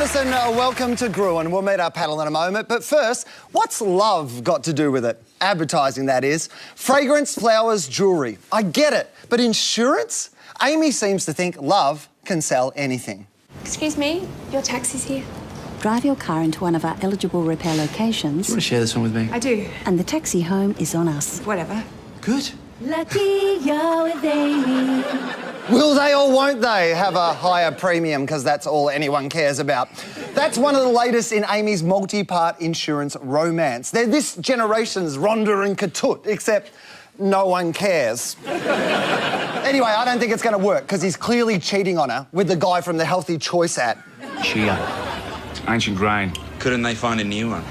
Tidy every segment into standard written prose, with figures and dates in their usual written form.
Anderson, welcome to Gruen. We'll meet our panel in a moment. But first, what's love got to do with it? Advertising, that is. Fragrance, flowers, jewellery. I get it. But insurance? Amy seems to think love can sell anything. Excuse me, your taxi's here. Drive your car into one of our eligible repair locations. Do you want to share this one with me? I do. And the taxi home is on us. Whatever. Good. Lucky you're with Amy. Will they or won't they have a higher premium, because that's all anyone cares about? That's one of the latest in Amy's multi-part insurance romance. They're this generation's Rhonda and Katut, except no one cares. Anyway, I don't think it's going to work, because he's clearly cheating on her with the guy from the Healthy Choice ad. Chia. Ancient grain. Couldn't they find a new one?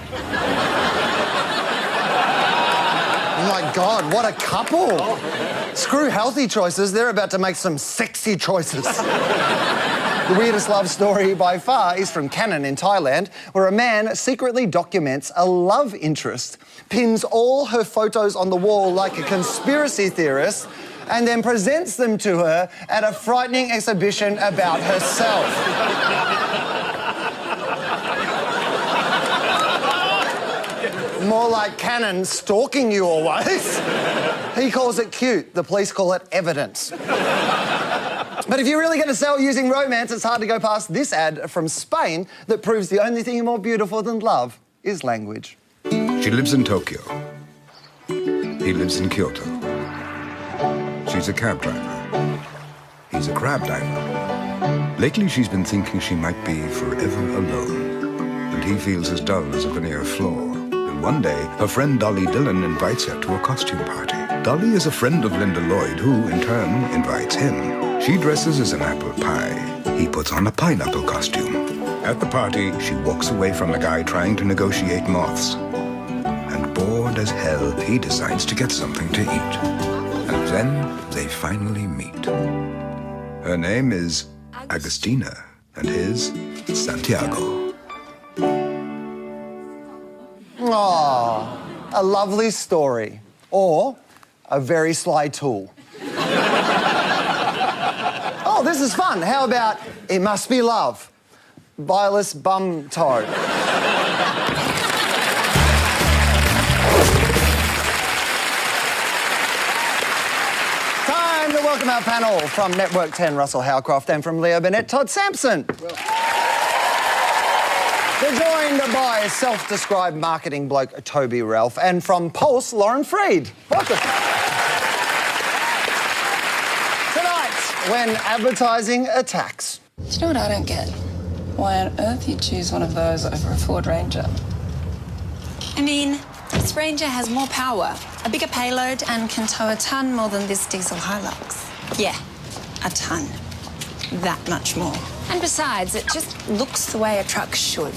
Oh my God, what a couple. Screw healthy choices, they're about to make some sexy choices. The weirdest love story by far is from Canon in Thailand, where a man secretly documents a love interest, pins all her photos on the wall like a conspiracy theorist, and then presents them to her at a frightening exhibition about herself. More like Cannon stalking you always. He calls it cute. The police call it evidence. But if you're really going to sell using romance, it's hard to go past this ad from Spain that proves the only thing more beautiful than love is language. She lives in Tokyo. He lives in Kyoto. She's a cab driver. He's a crab diver. Lately, she's been thinking she might be forever alone. And he feels as dull as a veneer floor. One day, her friend Dolly Dillon invites her to a costume party. Dolly is a friend of Linda Lloyd, who, in turn, invites him. She dresses as an apple pie. He puts on a pineapple costume. At the party, she walks away from the guy trying to negotiate moths. And bored as hell, he decides to get something to eat. And then they finally meet. Her name is Agustina, and his, Santiago. Oh, a lovely story. Or a very sly tool. Oh, this is fun. How about It Must Be Love? Violus Bum Toe. Time to welcome our panel from Network 10, Russell Howcroft, and from Leo Burnett, Todd Sampson. They're joined by self-described marketing bloke Toby Ralph, and from Pulse, Lauren Freed. Welcome. Tonight, when advertising attacks. Do you know what I don't get? Why on earth you'd choose one of those over a Ford Ranger? I mean, this Ranger has more power, a bigger payload, and can tow a ton more than this diesel Hilux. Yeah, a ton. That much more. And besides, it just looks the way a truck should.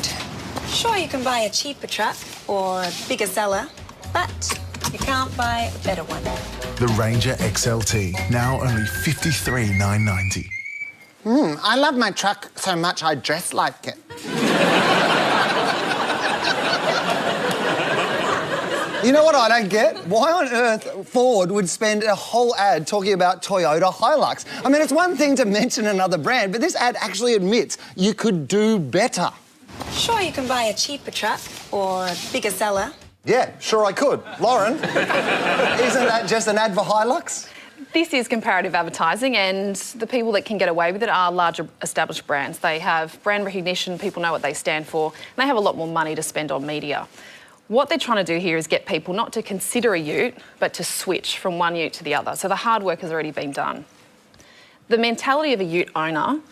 Sure, you can buy a cheaper truck or a bigger seller, but you can't buy a better one. The Ranger XLT, now only $53,990. I love my truck so much I dress like it. You know what I don't get? Why on earth Ford would spend a whole ad talking about Toyota Hilux? I mean, it's one thing to mention another brand, but this ad actually admits you could do better. Sure, you can buy a cheaper truck or a bigger seller. Yeah, sure I could. Lauren, isn't that just an ad for Hilux? This is comparative advertising, and the people that can get away with it are larger established brands. They have brand recognition, people know what they stand for, and they have a lot more money to spend on media. What they're trying to do here is get people not to consider a ute, but to switch from one ute to the other. So the hard work has already been done. The mentality of a ute owner,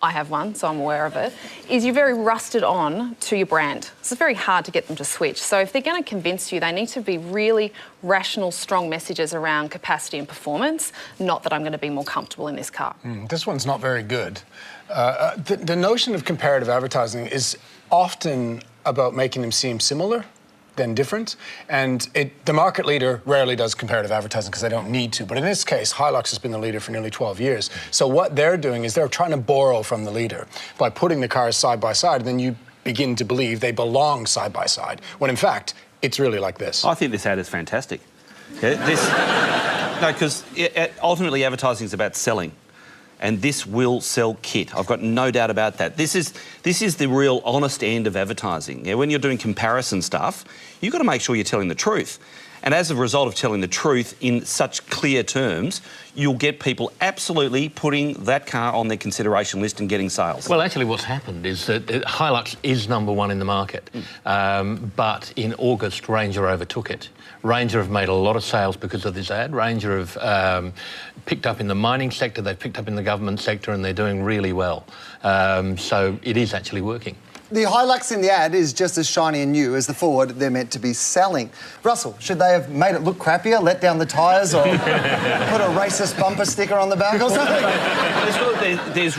I have one, so I'm aware of it, is you're very rusted on to your brand. So it's very hard to get them to switch. So if they're going to convince you, they need to be really rational, strong messages around capacity and performance, not that I'm going to be more comfortable in this car. This one's not very good. The notion of comparative advertising is often about making them seem similar than different, and the market leader rarely does comparative advertising because they don't need to, but in this case, Hilux has been the leader for nearly 12 years. So what they're doing is they're trying to borrow from the leader by putting the cars side by side, and then you begin to believe they belong side by side, when in fact, it's really like this. I think this ad is fantastic. Yeah, because ultimately advertising is about selling. and this will sell kit. I've got no doubt about that. This is the real honest end of advertising. When you're doing comparison stuff, you've got to make sure you're telling the truth. And as a result of telling the truth in such clear terms, you'll get people absolutely putting that car on their consideration list and getting sales. Well, actually what's happened is that Hilux is #1 in the market, but in August, Ranger overtook it. Ranger have made a lot of sales because of this ad. Ranger have picked up in the mining sector, they've picked up in the government sector, and they're doing really well. So it is actually working. The Hilux in the ad is just as shiny and new as the Ford they're meant to be selling. Russell, should they have made it look crappier, let down the tyres, or put a racist bumper sticker on the back or something? There's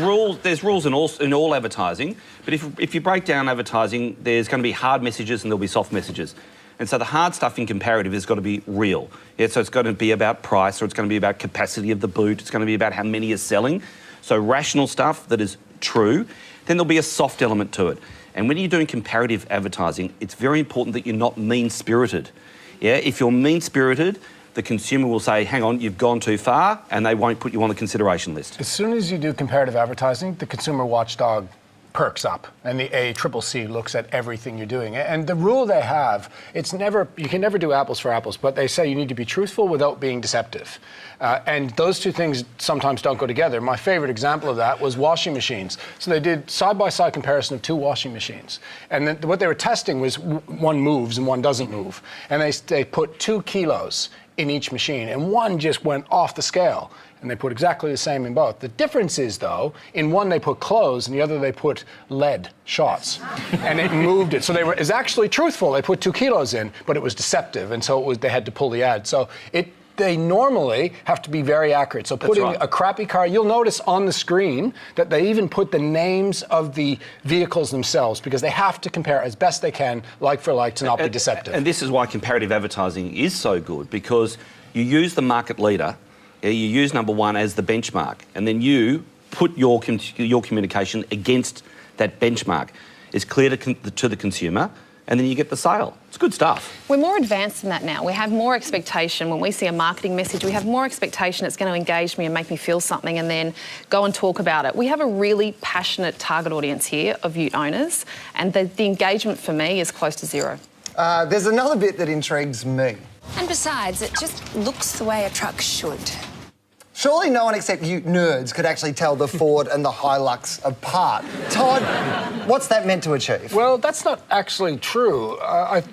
rules in all advertising, but if you break down advertising, there's going to be hard messages and there'll be soft messages. And so the hard stuff in comparative has got to be real. Yeah, so it's going to be about price, or it's going to be about capacity of the boot, it's going to be about how many are selling. So rational stuff that is true. Then there'll be a soft element to it. And when you're doing comparative advertising, it's very important that you're not mean-spirited. Yeah, if you're mean-spirited, the consumer will say, hang on, you've gone too far, and they won't put you on the consideration list. As soon as you do comparative advertising, the consumer watchdog perks up, and the ACCC looks at everything you're doing. And the rule they have, you can never do apples for apples, but they say you need to be truthful without being deceptive. And those two things sometimes don't go together. My favorite example of that was washing machines. So they did side-by-side comparison of 2 washing machines. And then what they were testing was one moves and one doesn't move. And they put 2 kilos in each machine, and one just went off the scale. And they put exactly the same in both. The difference is, though, in one they put clothes, and the other they put lead shots. And it moved it. So it's actually truthful. They put 2 kilos in, but it was deceptive, and so they had to pull the ad. So they normally have to be very accurate. So putting a crappy car, you'll notice on the screen that they even put the names of the vehicles themselves, because they have to compare as best they can, like for like, to not be deceptive. And this is why comparative advertising is so good, because you use the market leader, you use #1 as the benchmark, and then you put your communication against that benchmark. It's clear to the consumer, and then you get the sale. It's good stuff. We're more advanced than that now. We have more expectation. When we see a marketing message, we have more expectation it's going to engage me and make me feel something, and then go and talk about it. We have a really passionate target audience here of ute owners, and the engagement for me is close to 0. There's another bit that intrigues me. And besides, it just looks the way a truck should. Surely no one except you nerds could actually tell the Ford and the Hilux apart. Todd, what's that meant to achieve? Well, that's not actually true.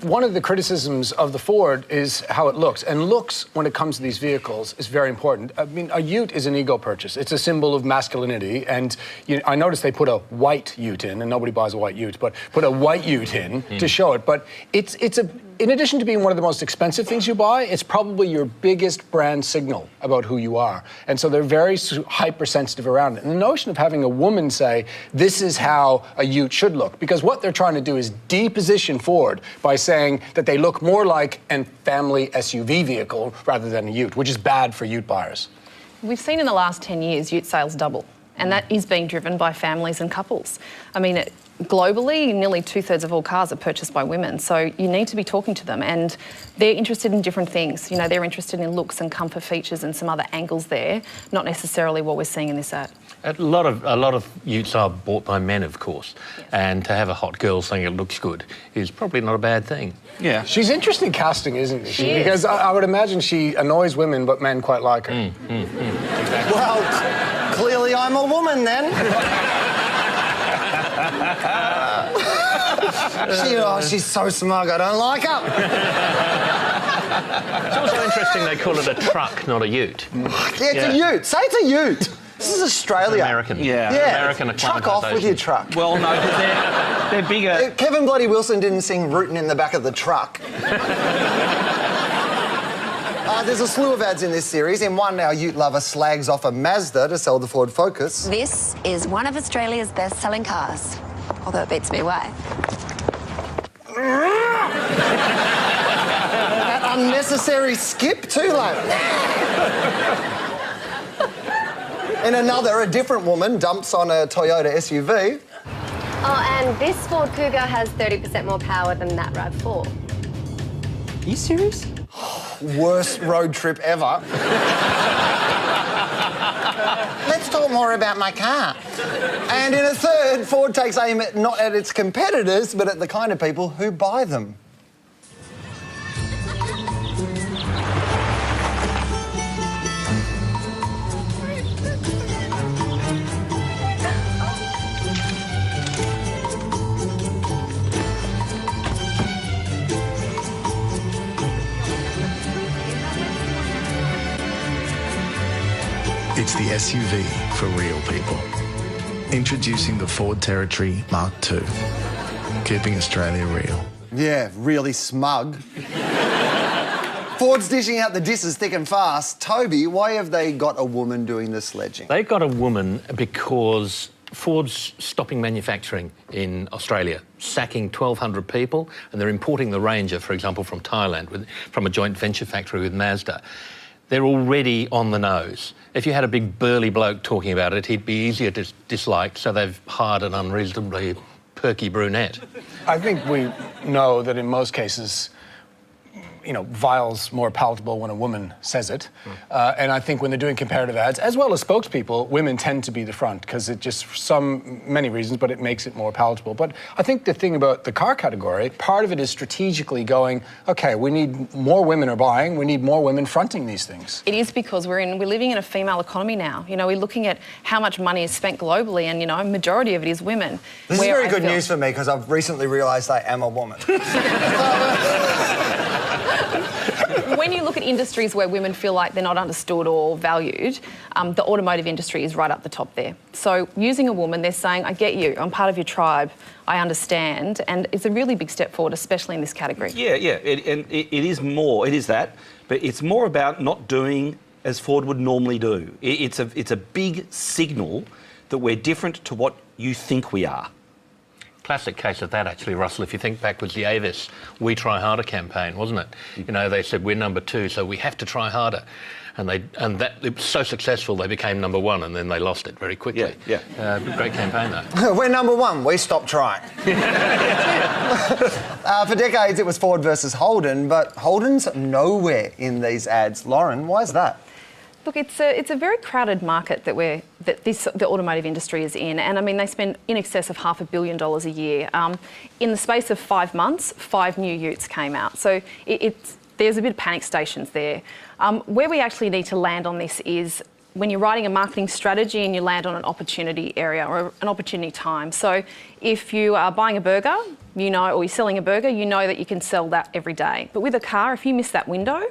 One of the criticisms of the Ford is how it looks. And looks, when it comes to these vehicles, is very important. I mean, a ute is an ego purchase. It's a symbol of masculinity. And I noticed they put a white ute in, and nobody buys a white ute, but put a white ute in to show it. But in addition to being one of the most expensive things you buy, it's probably your biggest brand signal about who you are. And so they're very hypersensitive around it. And the notion of having a woman say, this is how a ute should look, because what they're trying to do is deposition Ford by saying that they look more like a family SUV vehicle rather than a ute, which is bad for ute buyers. We've seen in the last 10 years ute sales double, and that is being driven by families and couples. I mean, globally, nearly 2/3 of all cars are purchased by women, so you need to be talking to them, and they're interested in different things. You know, they're interested in looks and comfort features and some other angles there, not necessarily what we're seeing in this ad. A lot of utes are bought by men, of course, yes. And to have a hot girl saying it looks good is probably not a bad thing. Yeah. She's interesting casting, isn't she? Because I would imagine she annoys women, but men quite like her. Exactly. Well, clearly I'm a woman then. She's so smug, I don't like her. It's also interesting they call it a truck, not a ute. Yeah, it's a ute. Say it's a ute. This is Australia. American. Yeah. American Truck off with your truck. Well, no, because they're bigger. Kevin Bloody Wilson didn't sing Rootin' in the back of the truck. There's a slew of ads in this series. In one, our ute lover slags off a Mazda to sell the Ford Focus. This is one of Australia's best-selling cars, although it beats me away. That unnecessary skip too, like. In another, a different woman dumps on a Toyota SUV. Oh, and this Ford Cougar has 30% more power than that RAV4. Are you serious? Worst road trip ever. Let's talk more about my car. And in a third, Ford takes aim not at its competitors, but at the kind of people who buy them. It's the SUV for real people. Introducing the Ford Territory Mark II. Keeping Australia real. Yeah, really smug. Ford's dishing out the disses thick and fast. Toby, why have they got a woman doing the sledging? They got a woman because Ford's stopping manufacturing in Australia, sacking 1,200 people, and they're importing the Ranger, for example, from Thailand, from a joint venture factory with Mazda. They're already on the nose. If you had a big burly bloke talking about it, he'd be easier to dislike, so they've hired an unreasonably perky brunette. I think we know that in most cases, you know, vile's more palatable when a woman says it. And I think when they're doing comparative ads, as well as spokespeople, women tend to be the front because it just, for many reasons, but it makes it more palatable. But I think the thing about the car category, part of it is strategically going, okay, we need more women are buying, we need more women fronting these things. It is because we're living in a female economy now. You know, we're looking at how much money is spent globally, and, you know, a majority of it is women. This is very good news for me because I've recently realised I am a woman. When you look at industries where women feel like they're not understood or valued, the automotive industry is right up the top there. So using a woman, they're saying, I get you, I'm part of your tribe, I understand, and it's a really big step forward, especially in this category. Yeah, it is that, but it's more about not doing as Ford would normally do. It's a big signal that we're different to what you think we are. Classic case of that, actually, Russell. If you think back, was the Avis We Try Harder campaign, wasn't it? You know, they said, we're number 2, so we have to try harder. And that it was so successful, they became number 1, and then they lost it very quickly. Yeah. Great campaign, though. We're number 1, we stopped trying. For decades, it was Ford versus Holden, but Holden's nowhere in these ads. Lauren, why is that? Look, it's a very crowded market that the automotive industry is in, and I mean they spend in excess of $500 million a year. In the space of 5 months, 5 new utes came out, so there's a bit of panic stations there. Where we actually need to land on this is when you're writing a marketing strategy and you land on an opportunity area or an opportunity time. So if you are buying a burger, you know, or you're selling a burger, you know that you can sell that every day. But with a car, if you miss that window,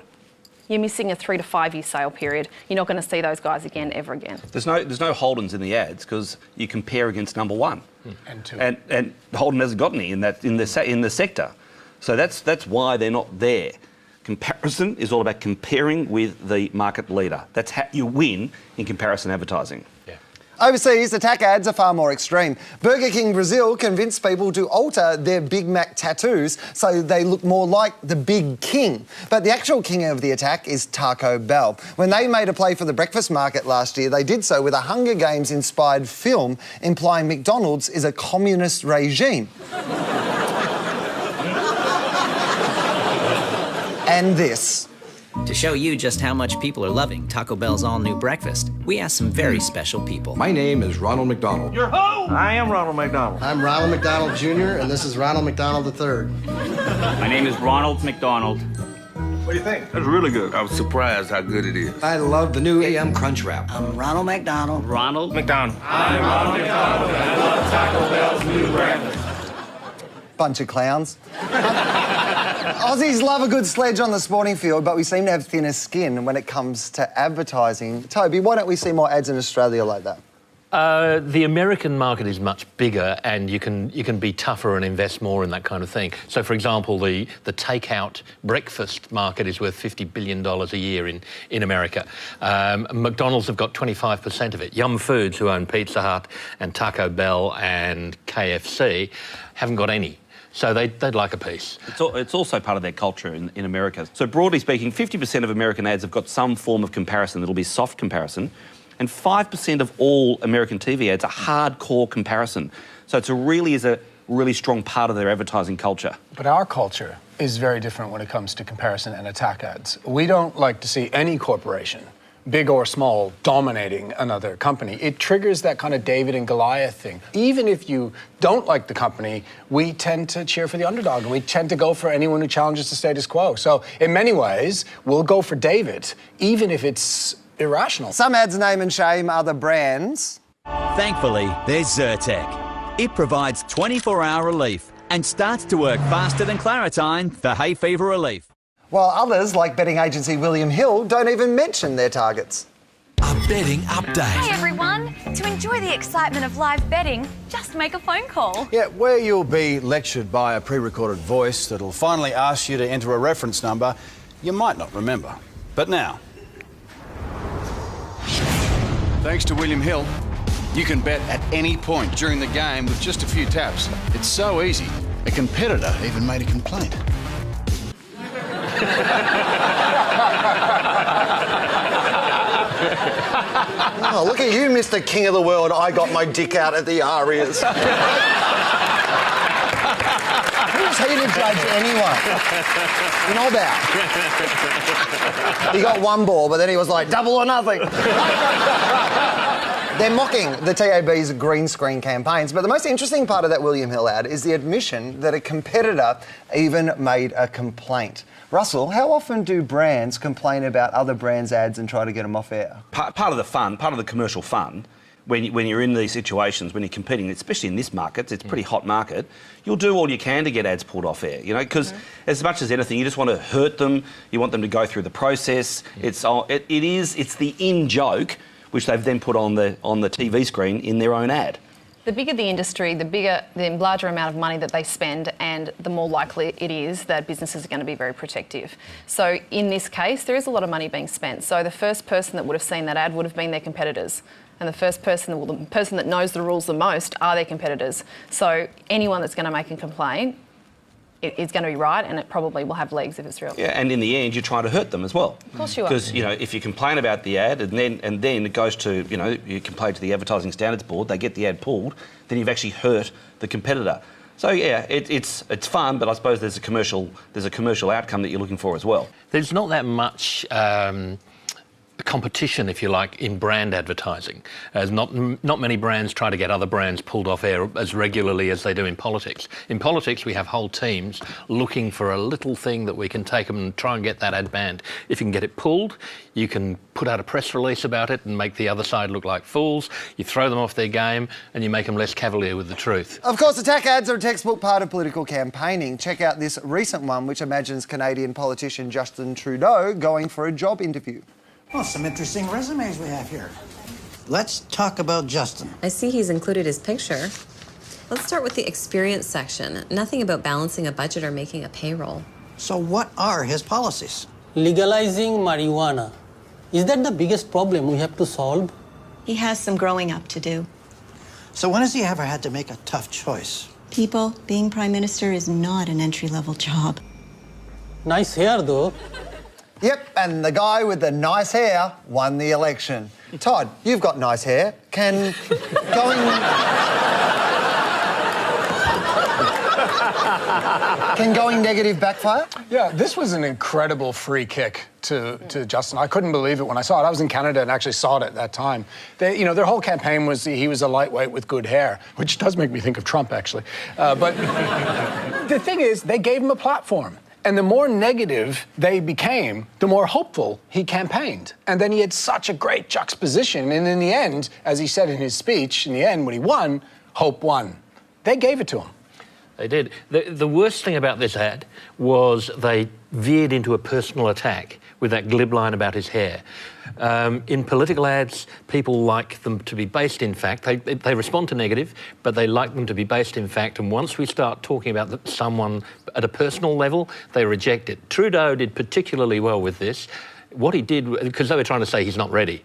you're missing a 3 to 5 year sale period. You're not going to see those guys again, ever again. There's no Holdens in the ads because you compare against number 1. And 2. And Holden hasn't got any in the sector. So that's why they're not there. Comparison is all about comparing with the market leader. That's how you win in comparison advertising. Overseas, attack ads are far more extreme. Burger King Brazil convinced people to alter their Big Mac tattoos so they look more like the Big King. But the actual king of the attack is Taco Bell. When they made a play for the breakfast market last year, they did so with a Hunger Games-inspired film implying McDonald's is a communist regime. And this. To show you just how much people are loving Taco Bell's all-new breakfast, we asked some very special people. My name is Ronald McDonald. You're who? I am Ronald McDonald. I'm Ronald McDonald Jr., and this is Ronald McDonald III. My name is Ronald McDonald. What do you think? That's really good. I was surprised how good it is. I love the new AM Crunch Wrap. I'm Ronald McDonald. Ronald McDonald. I'm Ronald McDonald, and I love Taco Bell's new breakfast. Bunch of clowns. Aussies love a good sledge on the sporting field, but we seem to have thinner skin when it comes to advertising. Toby, why don't we see more ads in Australia like that? The American market is much bigger, and you can be tougher and invest more in that kind of thing. So, for example, the takeout breakfast market is worth $50 billion a year in America. McDonald's have got 25% of it. Yum Foods, who own Pizza Hut and Taco Bell and KFC, haven't got any. So they'd like a piece. It's also part of their culture in America. So broadly speaking, 50% of American ads have got some form of comparison. It'll be soft comparison. And 5% of all American TV ads are hardcore comparison. So it really is a really strong part of their advertising culture. But our culture is very different when it comes to comparison and attack ads. We don't like to see any corporation big or small, dominating another company. It triggers that kind of David and Goliath thing. Even if you don't like the company, we tend to cheer for the underdog, and we tend to go for anyone who challenges the status quo. So in many ways, we'll go for David, even if it's irrational. Some ads name and shame other brands. Thankfully, there's Zyrtec. It provides 24-hour relief and starts to work faster than Claritine for hay fever relief. While others, like betting agency William Hill, don't even mention their targets. A betting update. Hi everyone. To enjoy the excitement of live betting, just make a phone call. Yeah, where you'll be lectured by a pre-recorded voice that'll finally ask you to enter a reference number you might not remember. But now, thanks to William Hill, you can bet at any point during the game with just a few taps. It's so easy, a competitor even made a complaint. Oh, look at you, Mr. King of the World. I got my dick out at the Arias. Who's he to judge anyway? You know that. He got one ball, but then he was like, double or nothing. They're mocking the TAB's green screen campaigns, but the most interesting part of that William Hill ad is the admission that a competitor even made a complaint. Russell, how often do brands complain about other brands' ads and try to get them off air? Part of the fun, part of the commercial fun, when you're in these situations, when you're competing, especially in this market, it's a pretty hot market, you'll do all you can to get ads pulled off air, you know, because as much as anything, you just want to hurt them, you want them to go through the process. It's the in-joke which they've then put on the TV screen in their own ad. The bigger the industry, the larger amount of money that they spend, and the more likely it is that businesses are going to be very protective. So in this case, there is a lot of money being spent. So the first person that would have seen that ad would have been their competitors. And the person that knows the rules the most are their competitors. So anyone that's going to make a complaint is going to be right, and it probably will have legs if it's real. Yeah, and in the end, you're trying to hurt them as well. Of course you are. Because, you know, if you complain about the ad and then it goes to, you know, you complain to the Advertising Standards Board, they get the ad pulled, then you've actually hurt the competitor. So yeah, it's fun, but I suppose there's a commercial outcome that you're looking for as well. There's not that much competition, if you like, in brand advertising. As not many brands try to get other brands pulled off air as regularly as they do in politics. In politics, we have whole teams looking for a little thing that we can take them and try and get that ad banned. If you can get it pulled, you can put out a press release about it and make the other side look like fools. You throw them off their game and you make them less cavalier with the truth. Of course, attack ads are a textbook part of political campaigning. Check out this recent one, which imagines Canadian politician Justin Trudeau going for a job interview. Well, some interesting resumes we have here. Let's talk about Justin. I see he's included his picture. Let's start with the experience section. Nothing about balancing a budget or making a payroll. So what are his policies? Legalizing marijuana. Is that the biggest problem we have to solve? He has some growing up to do. So when has he ever had to make a tough choice? People, being Prime Minister is not an entry-level job. Nice hair, though. Yep, and the guy with the nice hair won the election. Todd, you've got nice hair. Can going negative backfire? Yeah, this was an incredible free kick to Justin. I couldn't believe it when I saw it. I was in Canada and actually saw it at that time. They, you know, their whole campaign was he was a lightweight with good hair, which does make me think of Trump, actually. But the thing is, they gave him a platform. And the more negative they became, the more hopeful he campaigned. And then he had such a great juxtaposition. And in the end, as he said in his speech, in the end, when he won, hope won. They gave it to him. They did. The worst thing about this ad was they veered into a personal attack with that glib line about his hair. In political ads, people like them to be based in fact. They respond to negative, but they like them to be based in fact. And once we start talking about someone at a personal level, they reject it. Trudeau did particularly well with this. What he did, because they were trying to say he's not ready,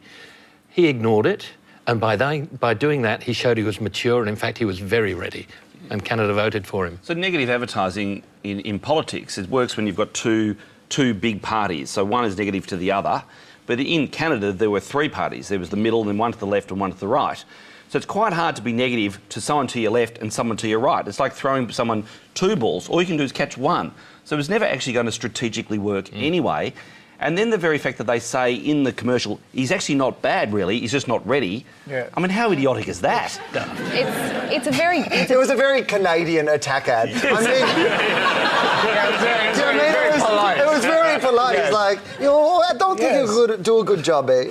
he ignored it. And by doing that, he showed he was mature, and in fact, he was very ready. And Canada voted for him. So negative advertising in politics, it works when you've got two big parties. So one is negative to the other. But in Canada, there were three parties. There was the middle, then one to the left and one to the right. So it's quite hard to be negative to someone to your left and someone to your right. It's like throwing someone two balls. All you can do is catch one. So it was never actually going to strategically work anyway. And then the very fact that they say in the commercial, he's actually not bad, really, he's just not ready. Yeah. I mean, how idiotic is that? It's a very... It was a very Canadian attack ad. I mean... It was very polite. Yes. It's like, you know, I don't think you do a good job, eh?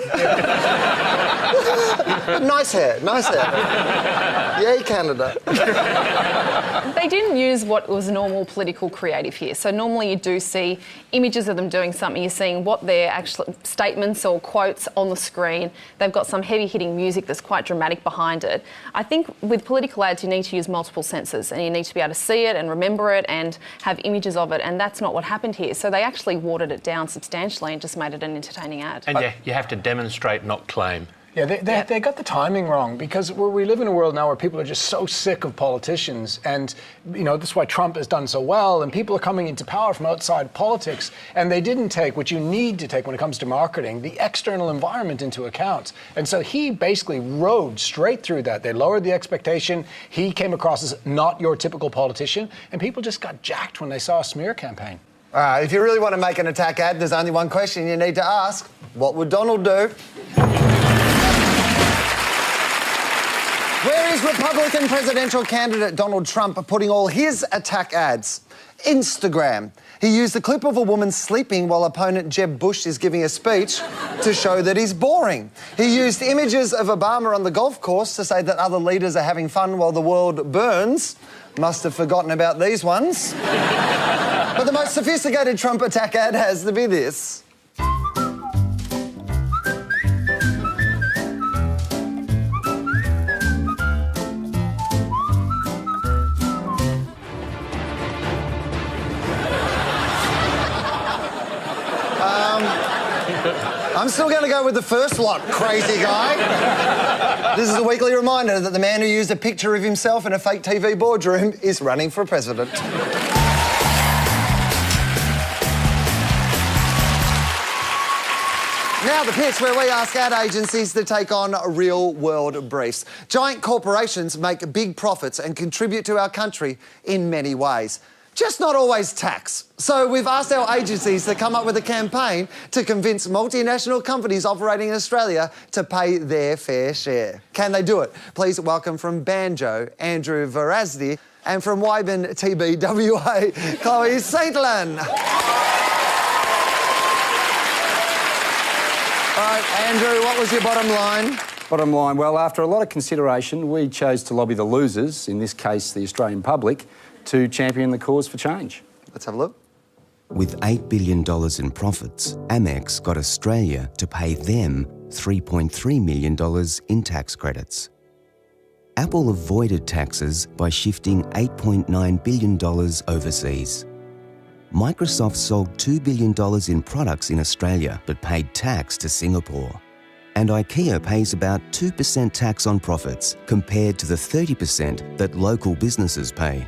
Nice hair, nice hair. Yay, Canada. They didn't use what was normal political creative here. So normally you do see images of them doing something. You're seeing what their actual statements or quotes on the screen. They've got some heavy-hitting music that's quite dramatic behind it. I think with political ads, you need to use multiple senses and you need to be able to see it and remember it and have images of it, and that's not what happened here. So they actually watered it down substantially and just made it an entertaining ad. And you have to demonstrate, not claim. Yeah, they got the timing wrong, because we live in a world now where people are just so sick of politicians, and you know that's why Trump has done so well, and people are coming into power from outside politics, and they didn't take what you need to take when it comes to marketing, the external environment, into account. And so he basically rode straight through that. They lowered the expectation. He came across as not your typical politician, and people just got jacked when they saw a smear campaign. If you really want to make an attack ad, there's only one question you need to ask. What would Donald do? Where is Republican presidential candidate Donald Trump putting all his attack ads? Instagram. He used a clip of a woman sleeping while opponent Jeb Bush is giving a speech to show that he's boring. He used images of Obama on the golf course to say that other leaders are having fun while the world burns. Must have forgotten about these ones. But the most sophisticated Trump attack ad has to be this. I'm still going to go with the first lot, crazy guy. This is a weekly reminder that the man who used a picture of himself in a fake TV boardroom is running for president. Now the pitch, where we ask ad agencies to take on real-world briefs. Giant corporations make big profits and contribute to our country in many ways. Just not always tax. So we've asked our agencies to come up with a campaign to convince multinational companies operating in Australia to pay their fair share. Can they do it? Please welcome from Banjo, Andrew Verasdi, and from Wyburn TBWA, Chloe Saintland. All right, Andrew, what was your bottom line? Bottom line, well, after a lot of consideration, we chose to lobby the losers, in this case the Australian public, to champion the cause for change. Let's have a look. With $8 billion in profits, Amex got Australia to pay them $3.3 million in tax credits. Apple avoided taxes by shifting $8.9 billion overseas. Microsoft sold $2 billion in products in Australia but paid tax to Singapore. And IKEA pays about 2% tax on profits compared to the 30% that local businesses pay,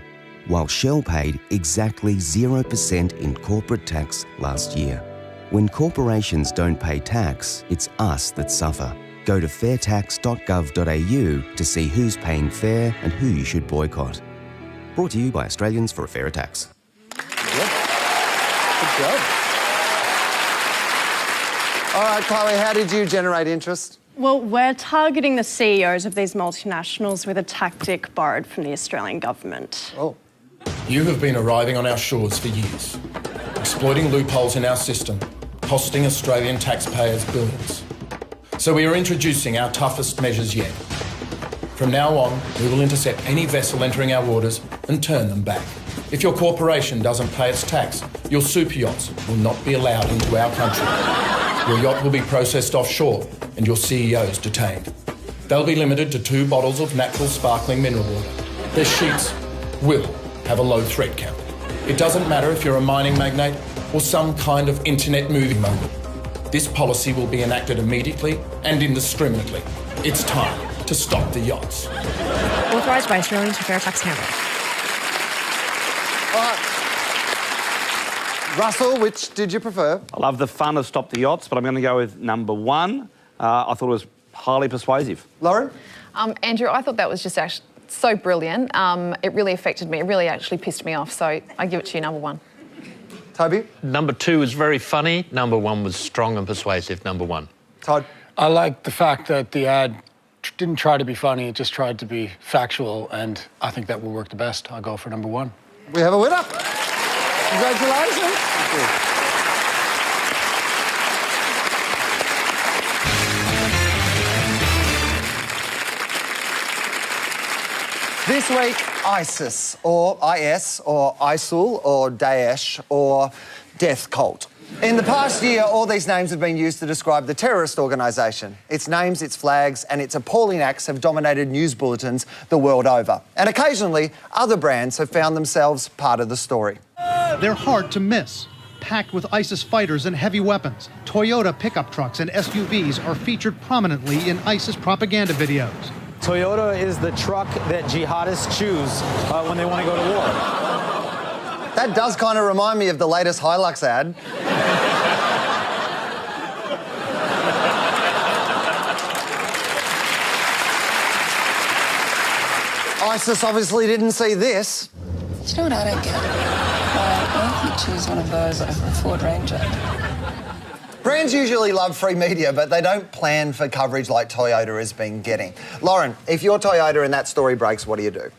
while Shell paid exactly 0% in corporate tax last year. When corporations don't pay tax, it's us that suffer. Go to fairtax.gov.au to see who's paying fair and who you should boycott. Brought to you by Australians for a Fairer Tax. Good job. All right, Chloe, how did you generate interest? Well, we're targeting the CEOs of these multinationals with a tactic borrowed from the Australian government. Oh. You have been arriving on our shores for years, exploiting loopholes in our system, costing Australian taxpayers billions. So we are introducing our toughest measures yet. From now on, we will intercept any vessel entering our waters and turn them back. If your corporation doesn't pay its tax, your super yachts will not be allowed into our country. Your yacht will be processed offshore and your CEOs detained. They'll be limited to 2 bottles of natural sparkling mineral water. Their sheets will have a low threat count. It doesn't matter if you're a mining magnate or some kind of internet movie mogul. This policy will be enacted immediately and indiscriminately. It's time to stop the yachts. Authorised by Australians for Fair Tax Canada. All right. Russell, which did you prefer? I love the fun of Stop the Yachts, but I'm going to go with number 1. I thought it was highly persuasive. Lauren? Andrew, I thought that was just actually so brilliant. It really affected me. It really actually pissed me off, so I give it to you, number 1. Toby? Number 2 was very funny. Number 1 was strong and persuasive. Number 1. Todd? I like the fact that the ad didn't try to be funny, it just tried to be factual, and I think that will work the best. I'll go for number 1. We have a winner. Congratulations. Thank you. This week, ISIS, or IS, or ISIL, or Daesh, or Death Cult. In the past year, all these names have been used to describe the terrorist organisation. Its names, its flags, and its appalling acts have dominated news bulletins the world over. And occasionally, other brands have found themselves part of the story. They're hard to miss. Packed with ISIS fighters and heavy weapons, Toyota pickup trucks and SUVs are featured prominently in ISIS propaganda videos. Toyota is the truck that jihadists choose when they want to go to war. That does kind of remind me of the latest Hilux ad. ISIS obviously didn't see this. Do you know what I don't get? Why don't you choose one of those over a Ford Ranger? Brands usually love free media, but they don't plan for coverage like Toyota has been getting. Lauren, if you're Toyota and that story breaks, what do you do?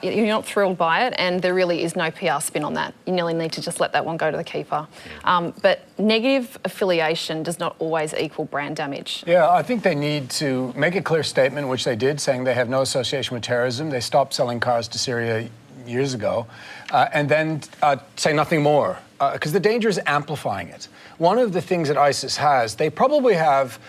You're not thrilled by it, and there really is no PR spin on that. You nearly need to just let that one go to the keeper. But negative affiliation does not always equal brand damage. Yeah, I think they need to make a clear statement, which they did, saying they have no association with terrorism. They stopped selling cars to Syria years ago, and then say nothing more, because the danger is amplifying it. One of the things that ISIS has, they probably have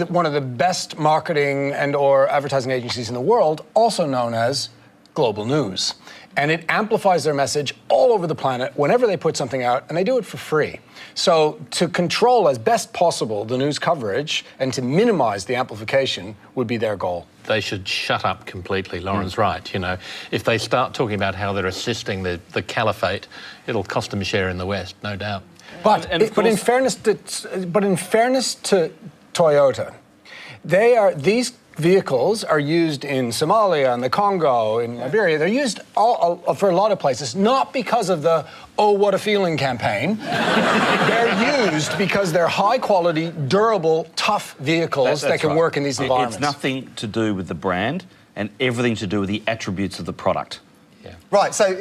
one of the best marketing and or advertising agencies in the world, also known as Global News. And it amplifies their message all over the planet whenever they put something out, and they do it for free. So to control as best possible the news coverage and to minimize the amplification would be their goal. They should shut up completely. Lauren's right. You know, if they start talking about how they're assisting the caliphate, it'll cost them a share in the West, no doubt. But in fairness to Toyota, these vehicles are used in Somalia and the Congo, in Liberia. They're used for a lot of places, not because of the "Oh, what a feeling" campaign. They're used because they're high-quality, durable, tough vehicles that can work in these environments. It's nothing to do with the brand and everything to do with the attributes of the product. Right, so,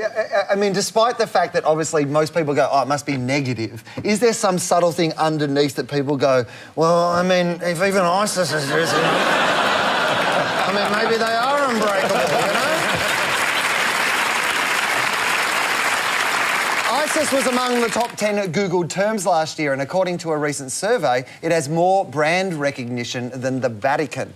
I mean, despite the fact that obviously most people go, oh, it must be negative, is there some subtle thing underneath that people go, well, I mean, if even ISIS is using it, I mean, maybe they are unbreakable, you know? ISIS was among the top 10 Googled terms last year, and according to a recent survey, it has more brand recognition than the Vatican.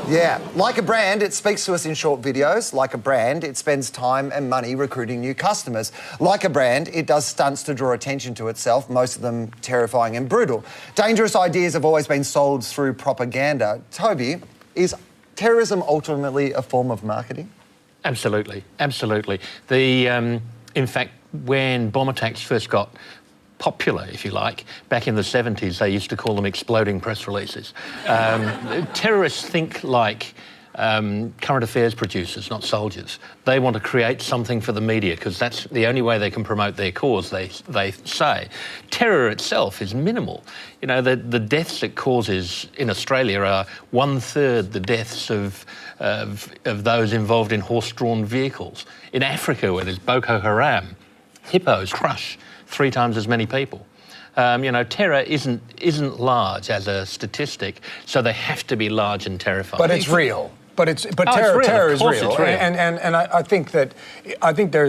Yeah, like a brand, it speaks to us in short videos. Like a brand, it spends time and money recruiting new customers. Like a brand, it does stunts to draw attention to itself, most of them terrifying and brutal. Dangerous ideas have always been sold through propaganda. Toby, is terrorism ultimately a form of marketing? Absolutely, absolutely. In fact, when bomb attacks first got popular, if you like, back in the 70s, they used to call them exploding press releases. Terrorists think like current affairs producers, not soldiers. They want to create something for the media because that's the only way they can promote their cause, they say. Terror itself is minimal. You know, the deaths it causes in Australia are 1/3 the deaths of those involved in horse-drawn vehicles. In Africa, where there's Boko Haram, hippos crush 3 times as many people. You know, terror isn't large as a statistic, so they have to be large and terrifying. But it's real. Terror is real. And I think there's,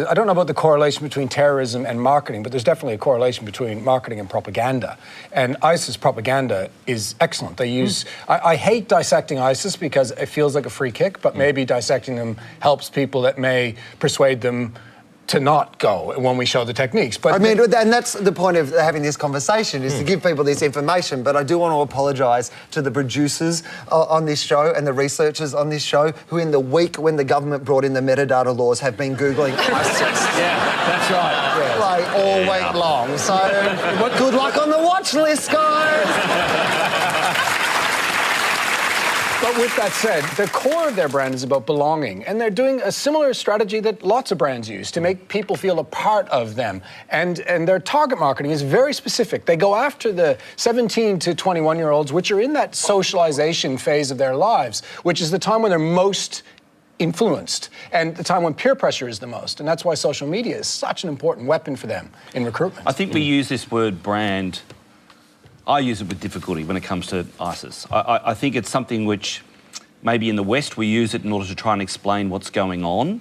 I don't know about the correlation between terrorism and marketing, but there's definitely a correlation between marketing and propaganda. And ISIS propaganda is excellent. They use, I hate dissecting ISIS because it feels like a free kick, but maybe dissecting them helps people that may persuade them to not go when we show the techniques. But I mean, and that's the point of having this conversation, is to give people this information. But I do want to apologise to the producers on this show and the researchers on this show who in the week when the government brought in the metadata laws have been Googling ISIS. Yeah, that's right. Yeah. Like all week long. So good luck on the watch list, guys. But with that said, the core of their brand is about belonging, and they're doing a similar strategy that lots of brands use to make people feel a part of them. And their target marketing is very specific. They go after the 17 to 21-year-olds, which are in that socialization phase of their lives, which is the time when they're most influenced and the time when peer pressure is the most. And that's why social media is such an important weapon for them in recruitment. I think we use this word brand, I use it with difficulty when it comes to ISIS. I think it's something which maybe in the West we use it in order to try and explain what's going on.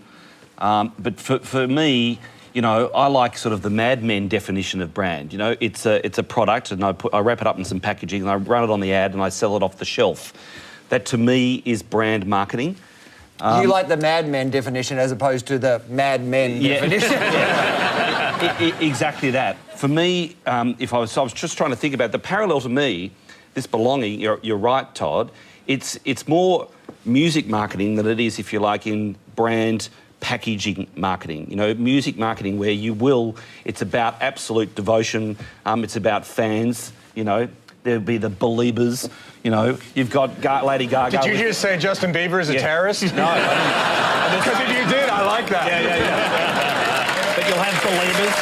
But for me, you know, I like sort of the Mad Men definition of brand. You know, it's a product and I wrap it up in some packaging and I run it on the ad and I sell it off the shelf. That to me is brand marketing. You like the Mad Men definition as opposed to the Mad Men definition? Exactly that. For me, I was just trying to think about the parallel to me, this belonging, you're right, Todd, it's more music marketing than it is, if you like, in brand packaging marketing. You know, music marketing where it's about absolute devotion, it's about fans, you know, there'll be the believers, you know, you've got Lady Gaga. Did you just say Justin Bieber is a terrorist? No. Because if you did, I like that. Yeah. But you'll have believers.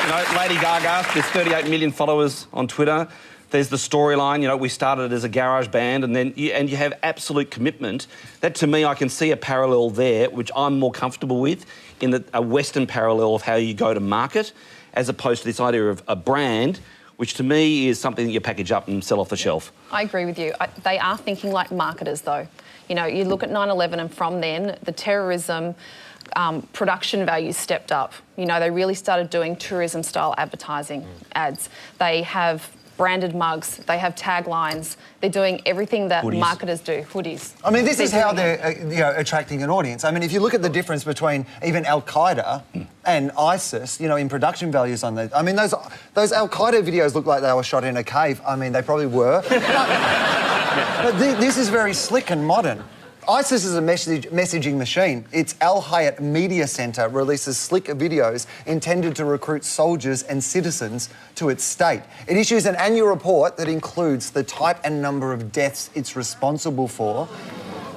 You know, Lady Gaga, there's 38 million followers on Twitter. There's the storyline, you know, we started as a garage band and you have absolute commitment. That, to me, I can see a parallel there, which I'm more comfortable with, in a Western parallel of how you go to market, as opposed to this idea of a brand, which to me is something that you package up and sell off the shelf. I agree with you. They are thinking like marketers, though. You know, you look at 9/11 and from then, the terrorism production values stepped up. You know, they really started doing tourism-style advertising ads. They have branded mugs, they have taglines, they're doing everything that marketers do, hoodies. I mean, this is how they're attracting an audience. I mean, if you look at the difference between even Al-Qaeda and ISIS, you know, in production values on the... I mean, those Al-Qaeda videos look like they were shot in a cave. I mean, they probably were. But this is very slick and modern. ISIS is a messaging machine. Its Al Hayat Media Centre releases slick videos intended to recruit soldiers and citizens to its state. It issues an annual report that includes the type and number of deaths it's responsible for.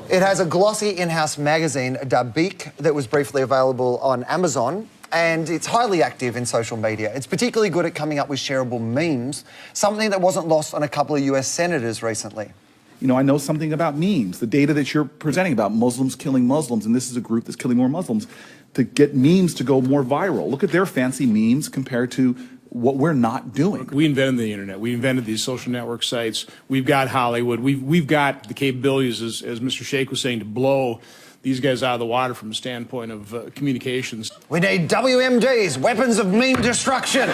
It has a glossy in-house magazine, Dabiq, that was briefly available on Amazon, and it's highly active in social media. It's particularly good at coming up with shareable memes, something that wasn't lost on a couple of US senators recently. You know, I know something about memes, the data that you're presenting about Muslims killing Muslims, and this is a group that's killing more Muslims, to get memes to go more viral. Look at their fancy memes compared to what we're not doing. We invented the internet. We invented these social network sites. We've got Hollywood. We've got the capabilities, as Mr. Sheikh was saying, to blow these guys out of the water from a standpoint of communications. We need WMDs, weapons of meme destruction.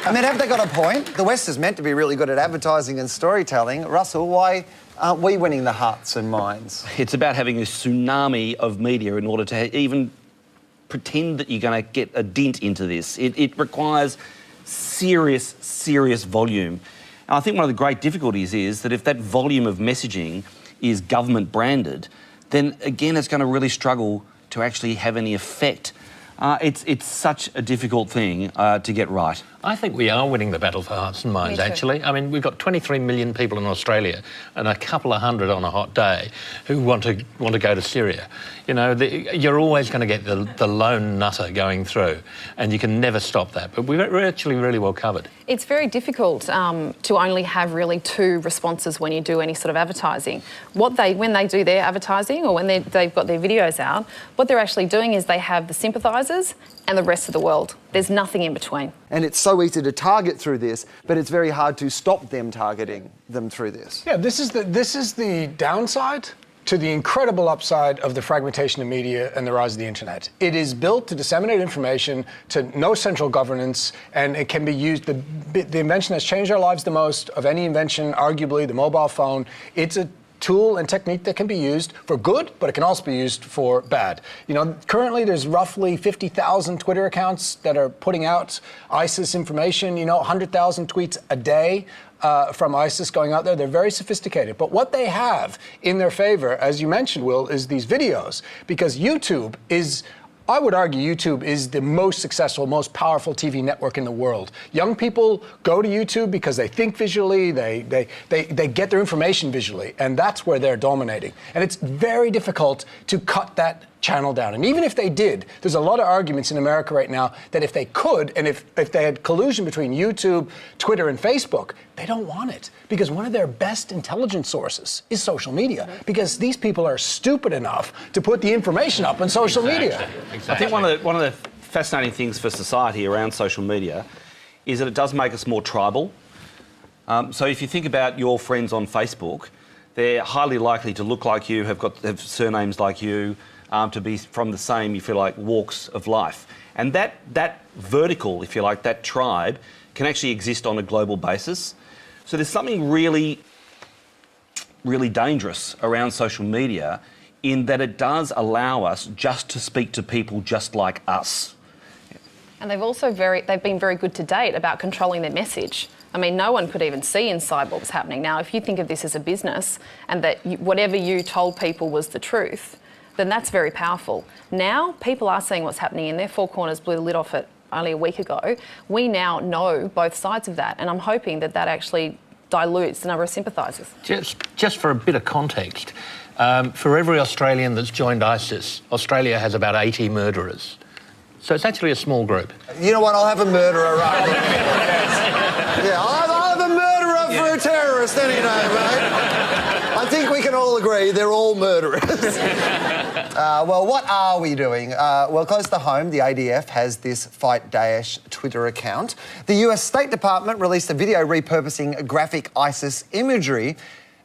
I mean, have they got a point? The West is meant to be really good at advertising and storytelling. Russell, why aren't we winning the hearts and minds? It's about having a tsunami of media in order to even pretend that you're going to get a dent into this. It requires serious volume. And I think one of the great difficulties is that if that volume of messaging is government branded, then again it's going to really struggle to actually have any effect. It's such a difficult thing to get right. I think we are winning the battle for hearts and minds, actually. I mean, we've got 23 million people in Australia and a couple of hundred on a hot day who want to go to Syria. You know, you're always going to get the lone nutter going through, and you can never stop that. But we're actually really well covered. It's very difficult to only have really two responses when you do any sort of advertising. When they do their advertising or when they've got their videos out, what they're actually doing is they have the sympathisers and the rest of the world. There's nothing in between. And it's so easy to target through this, but it's very hard to stop them targeting them through this. Yeah, this is the downside to the incredible upside of the fragmentation of media and the rise of the internet. It is built to disseminate information, to no central governance, and it can be used, the invention that's changed our lives the most of any invention, arguably the mobile phone. It's a tool and technique that can be used for good, but it can also be used for bad. You know, currently there's roughly 50,000 Twitter accounts that are putting out ISIS information, you know, 100,000 tweets a day from ISIS going out there. They're very sophisticated. But what they have in their favor, as you mentioned, Will, is these videos, because YouTube is I would argue YouTube is the most successful, most powerful TV network in the world. Young people go to YouTube because they think visually, they get their information visually, and that's where they're dominating. And it's very difficult to cut that channel down. And even if they did, there's a lot of arguments in America right now that if they could, and if they had collusion between YouTube, Twitter, and Facebook, they don't want it. Because one of their best intelligence sources is social media. Because these people are stupid enough to put the information up on social media. I think one of the fascinating things for society around social media is that it does make us more tribal. So if you think about your friends on Facebook, they're highly likely to look like you, have surnames like you, to be from the same, if you like, walks of life. And that vertical, if you like, that tribe, can actually exist on a global basis. So there's something really, really dangerous around social media in that it does allow us just to speak to people just like us. And they've been very good to date about controlling their message. I mean, no one could even see inside what was happening. Now, if you think of this as a business and that whatever you told people was the truth, then that's very powerful. Now, people are seeing what's happening in their four corners, blew the lid off it only a week ago. We now know both sides of that, and I'm hoping that that actually dilutes the number of sympathisers. Just for a bit of context, for every Australian that's joined ISIS, Australia has about 80 murderers. So it's actually a small group. You know what? I'll have a murderer rather than... Yeah, I'll have a murderer for a terrorist any day, mate. I think we can all agree they're all murderers. Well, what are we doing? Well, close to home, the ADF has this Fight Daesh Twitter account. The US State Department released a video repurposing graphic ISIS imagery.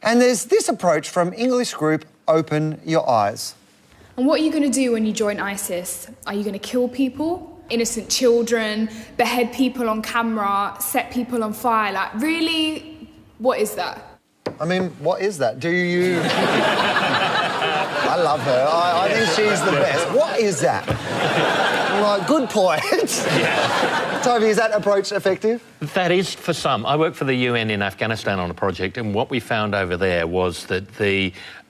And there's this approach from English group Open Your Eyes. And what are you going to do when you join ISIS? Are you going to kill people? Innocent children, behead people on camera, set people on fire? Like, really, what is that? I mean, what is that? Do you... I love her. I think she's the best. What is that? Right, good point. Toby, is that approach effective? That is for some. I worked for the UN in Afghanistan on a project, and what we found over there was that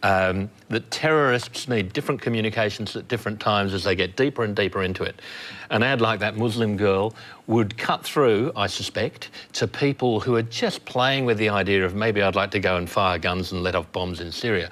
that terrorists need different communications at different times as they get deeper and deeper into it. An ad like that Muslim girl would cut through, I suspect, to people who are just playing with the idea of maybe I'd like to go and fire guns and let off bombs in Syria.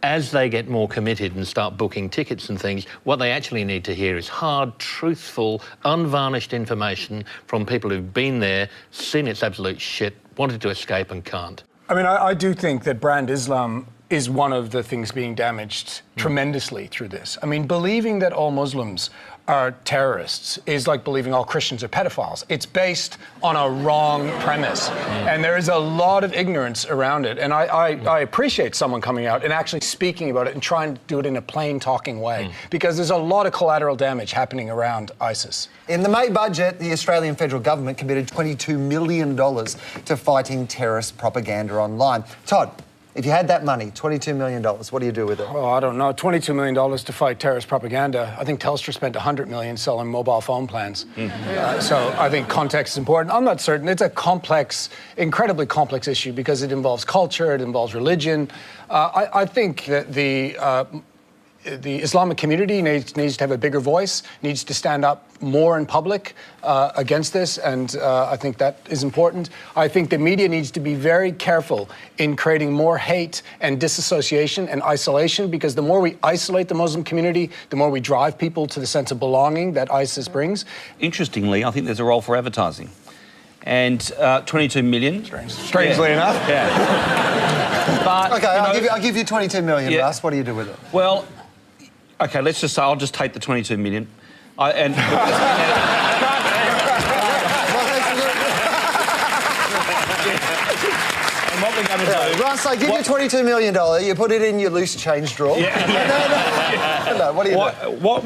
As they get more committed and start booking tickets and things, what they actually need to hear is hard, truthful, unvarnished information from people who've been there, seen its absolute shit, wanted to escape and can't. I mean, I do think that brand Islam is one of the things being damaged tremendously through this. I mean, believing that all Muslims are terrorists is like believing all Christians are pedophiles. It's based on a wrong premise. And there is a lot of ignorance around it. And I appreciate someone coming out and actually speaking about it and trying to do it in a plain talking way, because there's a lot of collateral damage happening around ISIS. In the May budget, the Australian federal government committed $22 million to fighting terrorist propaganda online. Todd, if you had that money, $22 million, what do you do with it? Well, I don't know. $22 million to fight terrorist propaganda. I think Telstra spent $100 million selling mobile phone plans. So I think context is important. I'm not certain. It's a complex, incredibly complex issue because it involves culture, it involves religion. I think that the Islamic community needs to have a bigger voice, needs to stand up more in public against this, and I think that is important. I think the media needs to be very careful in creating more hate and disassociation and isolation, because the more we isolate the Muslim community, the more we drive people to the sense of belonging that ISIS brings. Interestingly, I think there's a role for advertising. And 22 million. Strangely enough. Yeah. But, OK, I'll give you $22 million, Russ. What do you do with it? Well, OK, let's just say I'll just take the 22 million. And what we're going to do... Russ, I give you $22 million, you put it in your loose change drawer. No, what do you do?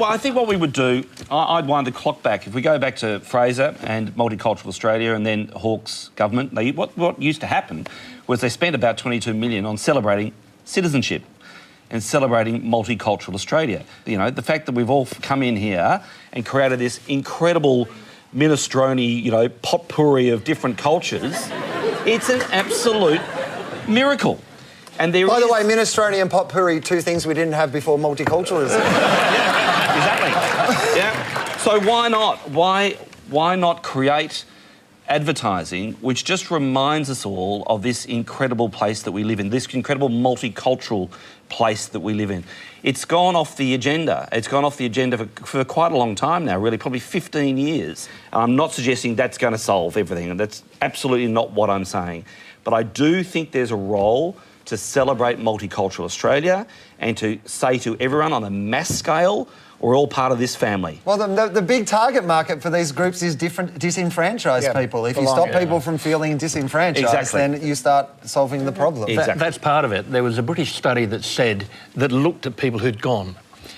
I think what we would do, I'd wind the clock back. If we go back to Fraser and Multicultural Australia and then Hawke's government, what used to happen was they spent about $22 million on celebrating citizenship and celebrating multicultural Australia. You know, the fact that we've all come in here and created this incredible minestrone, you know, potpourri of different cultures, it's an absolute miracle. And By the way, minestrone and potpourri, two things we didn't have before multiculturalism. Exactly. Yeah. So why not? Why not create advertising which just reminds us all of this incredible place that we live in, this incredible multicultural place that we live in? It's gone off the agenda. It's gone off the agenda for quite a long time now, really, probably 15 years. I'm not suggesting that's going to solve everything, and that's absolutely not what I'm saying. But I do think there's a role to celebrate multicultural Australia and to say to everyone on a mass scale, we're all part of this family. Well, the big target market for these groups is disenfranchised people. If you stop people from feeling disenfranchised, then you start solving the problem. That's part of it. There was a British study that looked at people who'd gone.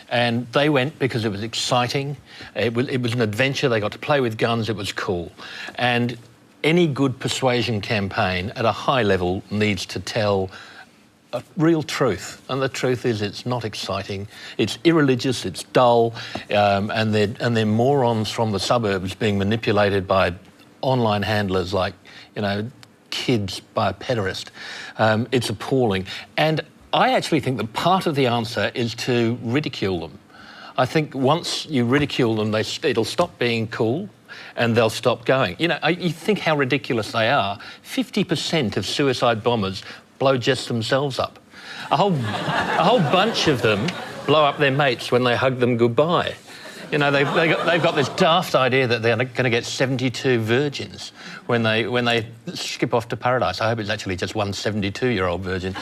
And they went because it was exciting, it was an adventure, they got to play with guns, it was cool. And any good persuasion campaign at a high level needs to tell a real truth, and the truth is it's not exciting, it's irreligious, it's dull, and they're morons from the suburbs being manipulated by online handlers like, you know, kids by a pederast. It's appalling. And I actually think that part of the answer is to ridicule them. I think once you ridicule them, it'll stop being cool and they'll stop going. You know, you think how ridiculous they are. 50% of suicide bombers blow just themselves up. A whole bunch of them blow up their mates when they hug them goodbye. You know, they've got this daft idea that they're going to get 72 virgins when they skip off to paradise. I hope it's actually just one 72-year-old virgin.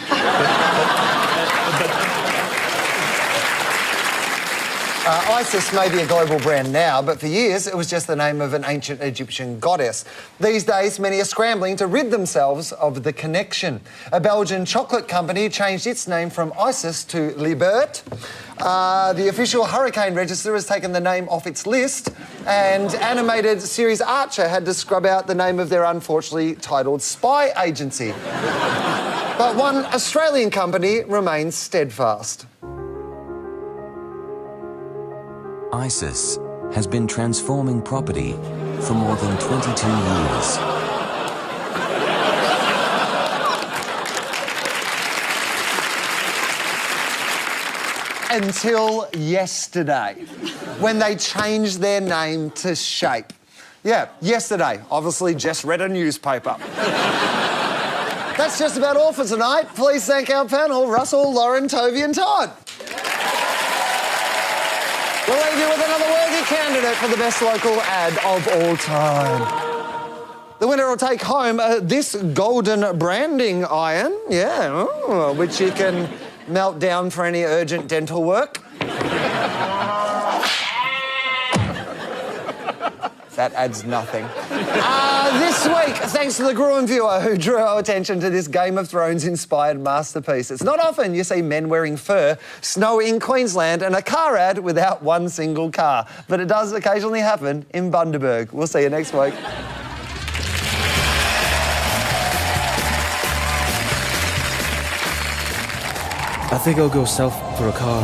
ISIS may be a global brand now, but for years it was just the name of an ancient Egyptian goddess. These days, many are scrambling to rid themselves of the connection. A Belgian chocolate company changed its name from ISIS to Libert. The official hurricane register has taken the name off its list, and animated series Archer had to scrub out the name of their unfortunately titled spy agency. But one Australian company remains steadfast. ISIS has been transforming property for more than 22 years. Until yesterday, when they changed their name to Shape. Yeah, yesterday. Obviously just read a newspaper. That's just about all for tonight. Please thank our panel, Russell, Lauren, Toby and Todd. We'll leave you with another worthy candidate for the best local ad of all time. The winner will take home this golden branding iron, which you can melt down for any urgent dental work. That adds nothing. This week, thanks to the Gruen viewer who drew our attention to this Game of Thrones-inspired masterpiece. It's not often you see men wearing fur, snow in Queensland, and a car ad without one single car. But it does occasionally happen in Bundaberg. We'll see you next week. I think I'll go south for a car.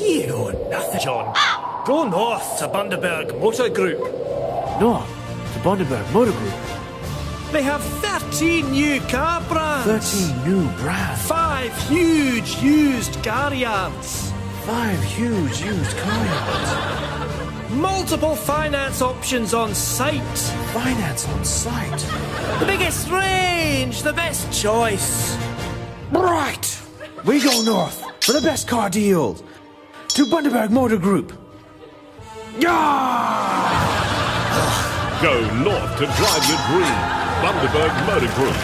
You know nothing, John. Go north to Bundaberg Motor Group. North to Bundaberg Motor Group? They have 13 new car brands. 13 new brands? 5 huge used car yards. 5 huge used car yards? Multiple finance options on site. Finance on site? The biggest range, the best choice. Right! We go north for the best car deals. To Bundaberg Motor Group. Yeah! Go north to drive your dream. Bundaberg Motor Group.